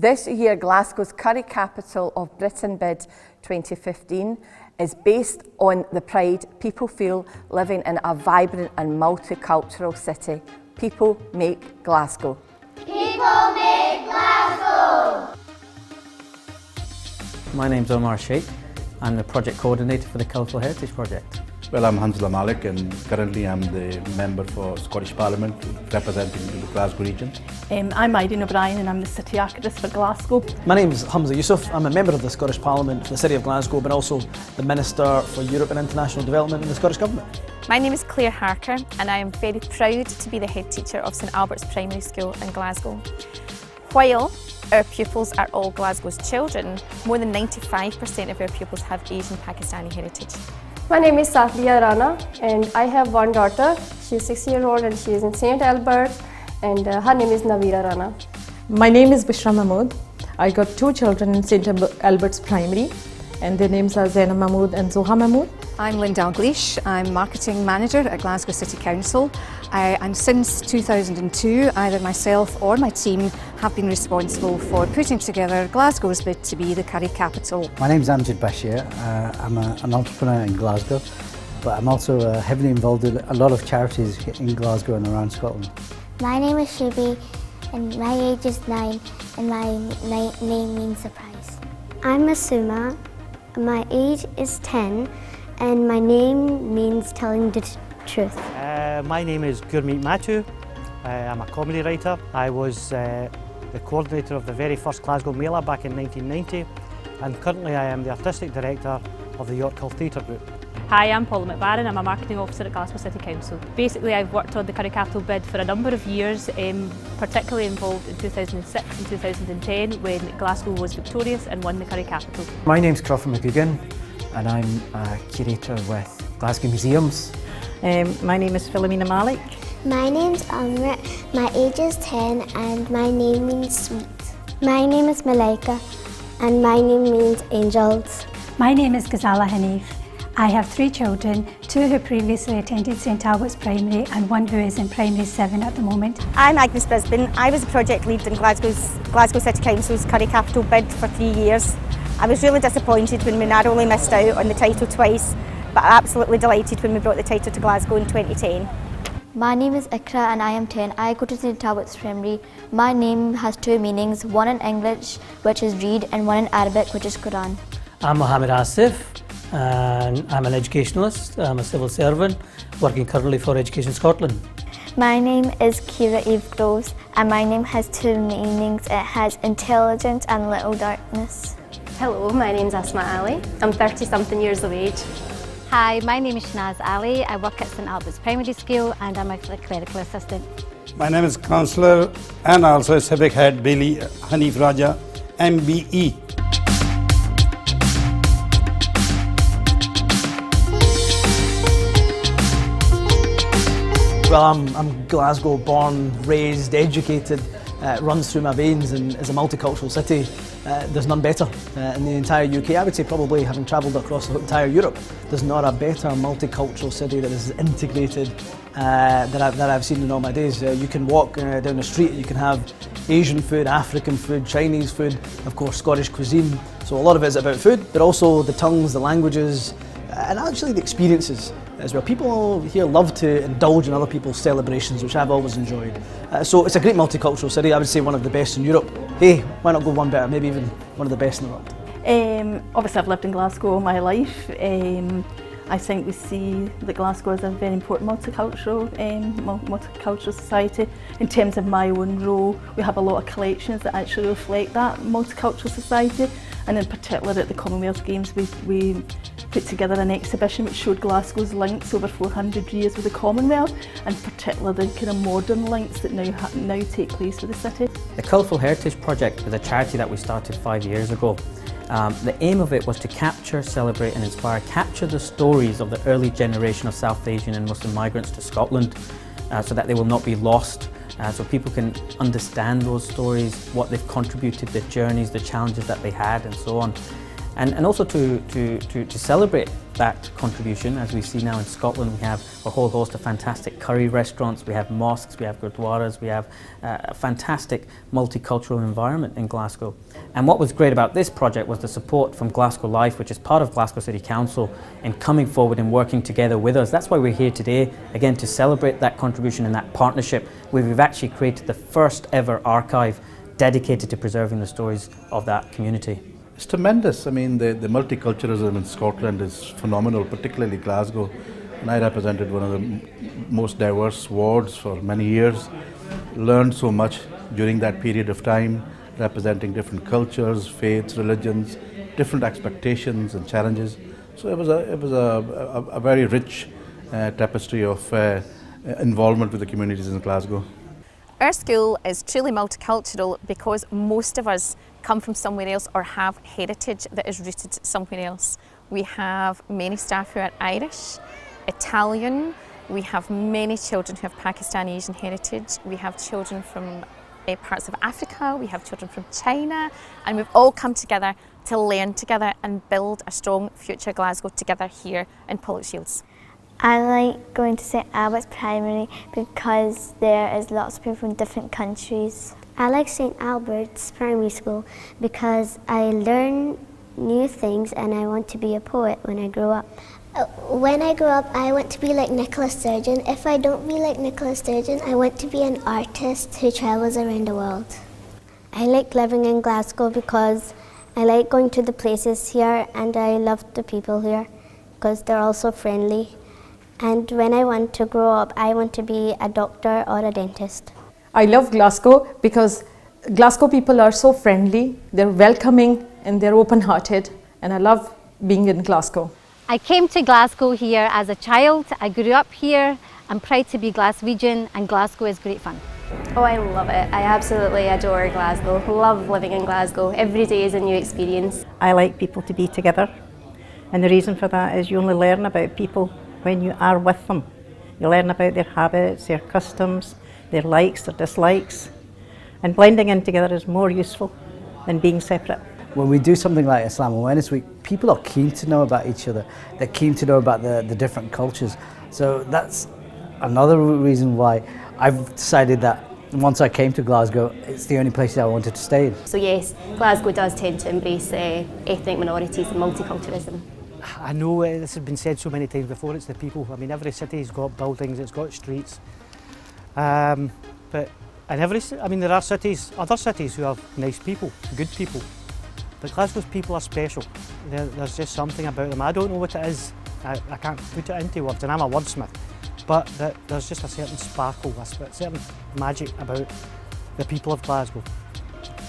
This year, Glasgow's Curry Capital of Britain bid 2015 is based on the pride people feel living in a vibrant and multicultural city. People make Glasgow. People make Glasgow! My name's Omar Sheikh. I'm the project coordinator for the Colourful Heritage Project. Well, I'm Hamza Malik and currently I'm the member for Scottish Parliament representing the Glasgow region. I'm Irene O'Brien and I'm the City Archivist for Glasgow. My name's Hamza Yusuf. I'm a member of the Scottish Parliament for the City of Glasgow, but also the Minister for Europe and International Development in the Scottish Government. My name is Claire Harker and I am very proud to be the head teacher of St Albert's Primary School in Glasgow. While our pupils are all Glasgow's children, more than 95% of our pupils have Asian Pakistani heritage. My name is Safia Rana and I have one daughter. She's 6-year-old and she is in St Albert and her name is Navira Rana. My name is Bishra Mahmood. I got two children in St Albert's Primary and their names are Zaina Mahmood and Zoha Mahmood. I'm Lynn Dalglish. I'm Marketing Manager at Glasgow City Council and since 2002 either myself or my team have been responsible for putting together Glasgow's bid to be the curry capital. My name is Amjad Bashir. I'm an entrepreneur in Glasgow, but I'm also heavily involved in a lot of charities in Glasgow and around Scotland. My name is Shubi and my age is 9 and my name means surprise. I'm Masuma. My age is 10 and my name means telling the truth. My name is Gurmeet Mathu. I'm a comedy writer. I was the coordinator of the very first Glasgow Mela back in 1990 and currently I am the artistic director of the York Hill Theatre Group. Hi, I'm Paula McBarron. I'm a marketing officer at Glasgow City Council. Basically, I've worked on the Curry Capital bid for a number of years, particularly involved in 2006 and 2010 when Glasgow was victorious and won the Curry Capital. My name's Crawford McGugan and I'm a curator with Glasgow Museums. My name is Philomena Malik. My name's Amrit. My age is 10 and my name means sweet. My name is Malaika and my name means angels. My name is Ghazala Hanif. I have 3 children, 2 who previously attended St Albert's Primary and 1 who is in Primary 7 at the moment. I'm Agnes Brisbane. I was a project lead in Glasgow City Council's Curry Capital bid for 3 years. I was really disappointed when we narrowly missed out on the title twice, but absolutely delighted when we brought the title to Glasgow in 2010. My name is Ikra and I am 10. I go to St Albert's Primary. My name has 2 meanings, one in English, which is read, and one in Arabic, which is Quran. I'm Mohammed Asif and I'm an educationalist. I'm a civil servant working currently for Education Scotland. My name is Kira Eve Groves and my name has 2 meanings. It has intelligence and little darkness. Hello, my name's Asma Ali. I'm 30-something years of age. Hi, my name is Shanaz Ali. I work at St Albert's Primary School and I'm a clerical assistant. My name is Councillor and also Civic Head Bailey Hanif Raja, MBE. Well, I'm Glasgow born, raised, educated. It runs through my veins, and as a multicultural city, there's none better in the entire UK. I would say probably having travelled across the entire Europe, there's not a better multicultural city that is integrated that I've seen in all my days. You can walk down the street, you can have Asian food, African food, Chinese food, of course Scottish cuisine. So a lot of it is about food, but also the tongues, the languages, and actually the experiences as well. People here love to indulge in other people's celebrations, which I've always enjoyed. So it's a great multicultural city. I would say one of the best in Europe. Hey, why not go one better? Maybe even one of the best in the world. Obviously I've lived in Glasgow all my life. I think we see that Glasgow is a very important multicultural society. In terms of my own role, we have a lot of collections that actually reflect that multicultural society, and in particular at the Commonwealth Games we put together an exhibition which showed Glasgow's links over 400 years with the Commonwealth, and particularly the kind of modern links that now take place with the city. The Colourful Heritage Project was a charity that we started 5 years ago. The aim of it was to capture, celebrate and inspire, capture the stories of the early generation of South Asian and Muslim migrants to Scotland so that they will not be lost, so people can understand those stories, what they've contributed, their journeys, the challenges that they had and so on. And also to celebrate that contribution. As we see now in Scotland, we have a whole host of fantastic curry restaurants, we have mosques, we have gurdwaras, we have a fantastic multicultural environment in Glasgow. And what was great about this project was the support from Glasgow Life, which is part of Glasgow City Council, in coming forward and working together with us. That's why we're here today, again, to celebrate that contribution and that partnership, where we've actually created the first ever archive dedicated to preserving the stories of that community. It's tremendous. I mean, the multiculturalism in Scotland is phenomenal, particularly Glasgow. And I represented one of the most diverse wards for many years. Learned so much during that period of time, representing different cultures, faiths, religions, different expectations and challenges. So it was a very rich tapestry of involvement with the communities in Glasgow. Our school is truly multicultural because most of us come from somewhere else or have heritage that is rooted somewhere else. We have many staff who are Irish, Italian, we have many children who have Pakistani Asian heritage, we have children from parts of Africa, we have children from China, and we've all come together to learn together and build a strong future Glasgow together here in Pollokshields. I like going to St Albert's Primary because there is lots of people from different countries. I like St Albert's Primary School because I learn new things and I want to be a poet when I grow up. When I grow up, I want to be like Nicola Sturgeon. If I don't be like Nicola Sturgeon, I want to be an artist who travels around the world. I like living in Glasgow because I like going to the places here and I love the people here because they're all so friendly. And when I want to grow up, I want to be a doctor or a dentist. I love Glasgow because Glasgow people are so friendly, they're welcoming and they're open-hearted, and I love being in Glasgow. I came to Glasgow here as a child. I grew up here. I'm proud to be Glaswegian, and Glasgow is great fun. Oh, I love it. I absolutely adore Glasgow. Love living in Glasgow. Every day is a new experience. I like people to be together, and the reason for that is you only learn about people when you are with them. You learn about their habits, their customs, their likes, their dislikes, and blending in together is more useful than being separate. When we do something like Islam Awareness Week, people are keen to know about each other. They're keen to know about the different cultures. So that's another reason why I've decided that once I came to Glasgow, it's the only place that I wanted to stay in. So yes, Glasgow does tend to embrace ethnic minorities and multiculturalism. I know this has been said so many times before, it's the people. I mean, every city's got buildings, it's got streets. But in there are cities, other cities who have nice people, good people. But Glasgow's people are special. There's just something about them. I don't know what it is. I can't put it into words, and I'm a wordsmith. But there's just a certain sparkle, a certain magic about the people of Glasgow.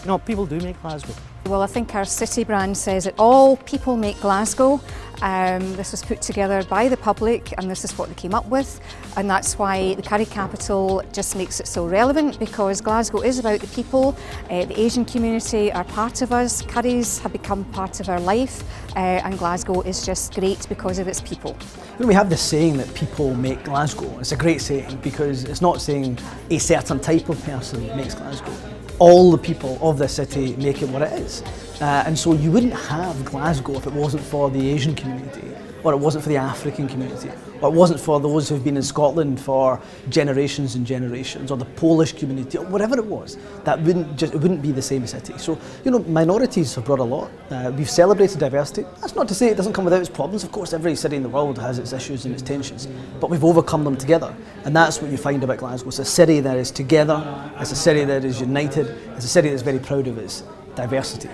You know, people do make Glasgow. Well, I think our city brand says it all. People make Glasgow. This was put together by the public, and this is what they came up with, and that's why the curry capital just makes it so relevant, because Glasgow is about the people. The Asian community are part of us. Curries have become part of our life, and Glasgow is just great because of its people. You know, we have this saying that people make Glasgow. It's a great saying because it's not saying a certain type of person makes Glasgow. All the people of the city make it what it is. And so you wouldn't have Glasgow if it wasn't for the Asian community, or it wasn't for the African community, or it wasn't for those who've been in Scotland for generations and generations, or the Polish community, or whatever it was. It wouldn't be the same city. So, you know, minorities have brought a lot. We've celebrated diversity. That's not to say it doesn't come without its problems. Of course, every city in the world has its issues and its tensions, but we've overcome them together. And that's what you find about Glasgow. It's a city that is together, it's a city that is united, it's a city that's very proud of its diversity.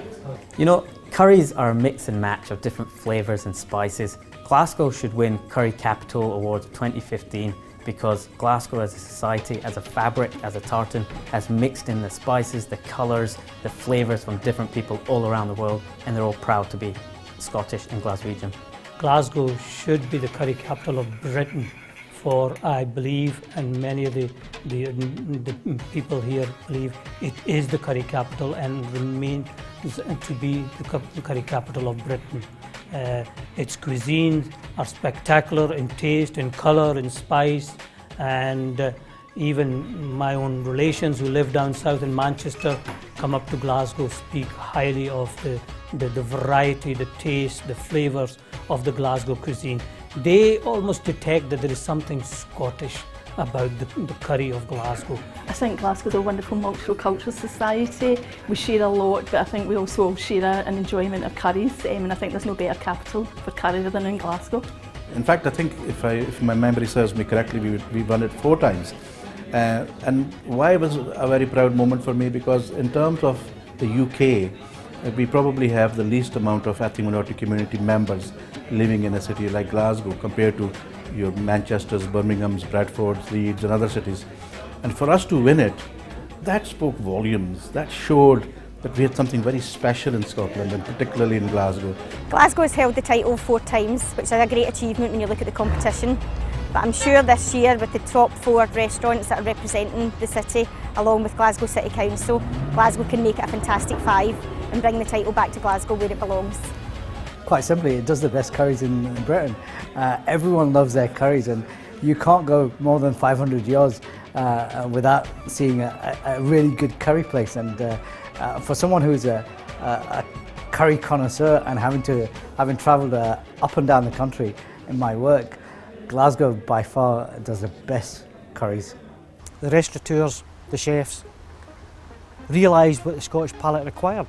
You know, curries are a mix and match of different flavours and spices. Glasgow should win Curry Capital Awards 2015 because Glasgow as a society, as a fabric, as a tartan, has mixed in the spices, the colours, the flavours from different people all around the world, and they're all proud to be Scottish and Glaswegian. Glasgow should be the curry capital of Britain, for I believe, and many of the people here believe, it is the curry capital and remains to be the curry capital of Britain. Its cuisines are spectacular in taste, in colour, in spice, and even my own relations who live down south in Manchester come up to Glasgow, speak highly of the variety, the taste, the flavours of the Glasgow cuisine. They almost detect that there is something Scottish about the curry of Glasgow. I think Glasgow's a wonderful multicultural society. We share a lot, but I think we also share an enjoyment of curries, and I think there's no better capital for curry than in Glasgow. In fact, I think if my memory serves me correctly, we won it 4 times. And why was a very proud moment for me? Because in terms of the UK, we probably have the least amount of ethnic minority community members living in a city like Glasgow compared to your Manchesters, Birminghams, Bradfords, Leeds and other cities. And for us to win it, that spoke volumes. That showed that we had something very special in Scotland, and particularly in Glasgow. Glasgow has held the title 4 times, which is a great achievement when you look at the competition. But I'm sure this year, with the top 4 restaurants that are representing the city, along with Glasgow City Council, Glasgow can make it a fantastic 5 and bring the title back to Glasgow where it belongs. Quite simply, it does the best curries in Britain. Everyone loves their curries, and you can't go more than 500 yards without seeing a really good curry place. And for someone who's a curry connoisseur and having travelled up and down the country in my work, Glasgow by far does the best curries. The restaurateurs, the chefs, realised what the Scottish palate required,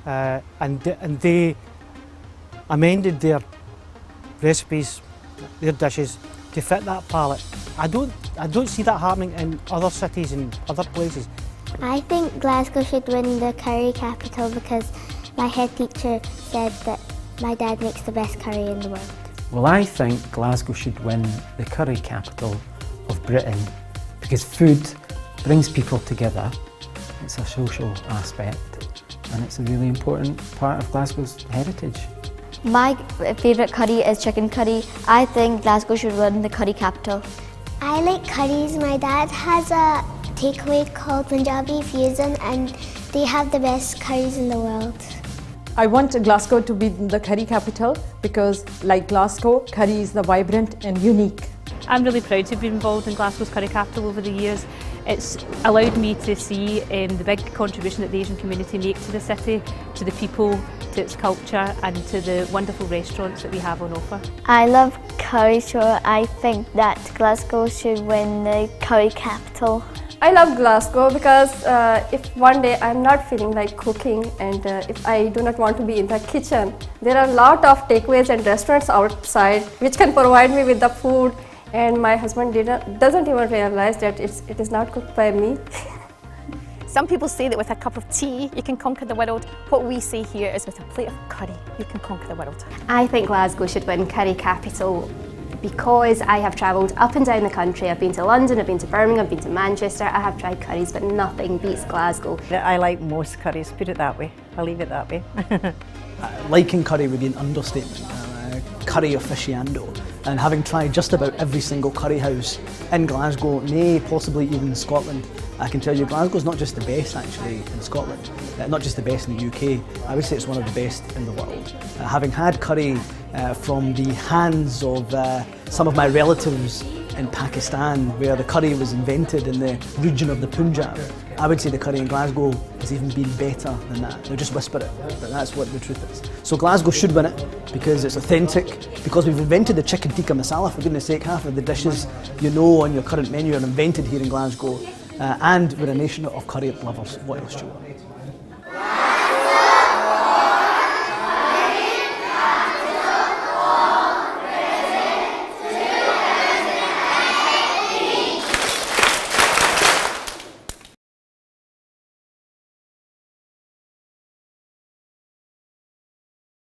and they amended their recipes, their dishes to fit that palate. I don't see that happening in other cities and other places. I think Glasgow should win the curry capital because my head teacher said that my dad makes the best curry in the world. Well, I think Glasgow should win the curry capital of Britain because food brings people together. It's a social aspect and it's a really important part of Glasgow's heritage. My favourite curry is chicken curry. I think Glasgow should win the curry capital. I like curries. My dad has a takeaway called Punjabi Fusion and they have the best curries in the world. I want Glasgow to be the curry capital because, like Glasgow, curry is the vibrant and unique. I'm really proud to be involved in Glasgow's curry capital over the years. It's allowed me to see the big contribution that the Asian community make to the city, to the people, to its culture and to the wonderful restaurants that we have on offer. I love curry, so I think that Glasgow should win the curry capital. I love Glasgow because if one day I'm not feeling like cooking and if I do not want to be in the kitchen, there are a lot of takeaways and restaurants outside which can provide me with the food, and my husband doesn't even realize that it is not cooked by me. Some people say that with a cup of tea you can conquer the world. What we say here is with a plate of curry you can conquer the world. I think Glasgow should win curry capital because I have travelled up and down the country. I've been to London, I've been to Birmingham, I've been to Manchester. I have tried curries, but nothing beats Glasgow. I like most curries, put it that way. I'll leave it that way. Liking curry would be an understatement. Curry aficionado, and having tried just about every single curry house in Glasgow, nay, possibly even in Scotland, I can tell you Glasgow's not just the best actually in Scotland, not just the best in the UK, I would say it's one of the best in the world. Having had curry from the hands of some of my relatives in Pakistan, where the curry was invented in the region of the Punjab, I would say the curry in Glasgow has even been better than that. They'll just whisper it, but that's what the truth is. So Glasgow should win it because it's authentic, because we've invented the chicken tikka masala, for goodness sake. Half of the dishes you know on your current menu are invented here in Glasgow, and we're a nation of curry lovers. What else do you want?